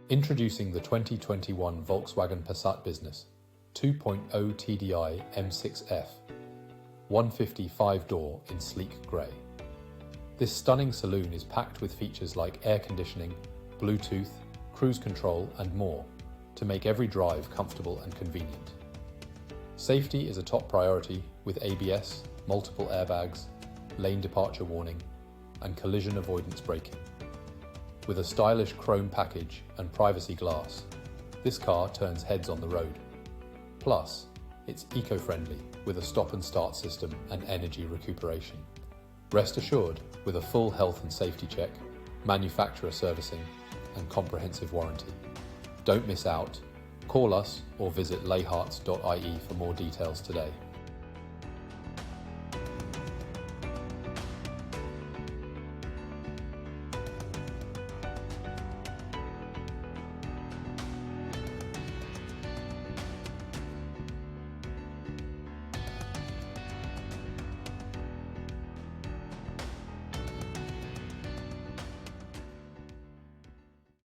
Introducing the 2021 Volkswagen Passat Business 2.0tdi M6F 150 5-door in sleek grey. This stunning saloon is packed with features like air conditioning, Bluetooth, cruise control and more to make every drive comfortable and convenient. Safety is a top priority with ABS, multiple airbags, lane departure warning and collision avoidance braking. With a stylish chrome package and privacy glass, this car turns heads on the road. Plus, it's eco-friendly with a stop and start system and energy recuperation. Rest assured, with a full health and safety check, manufacturer servicing and comprehensive warranty. Don't miss out. Call us or visit laharts.ie for more details today.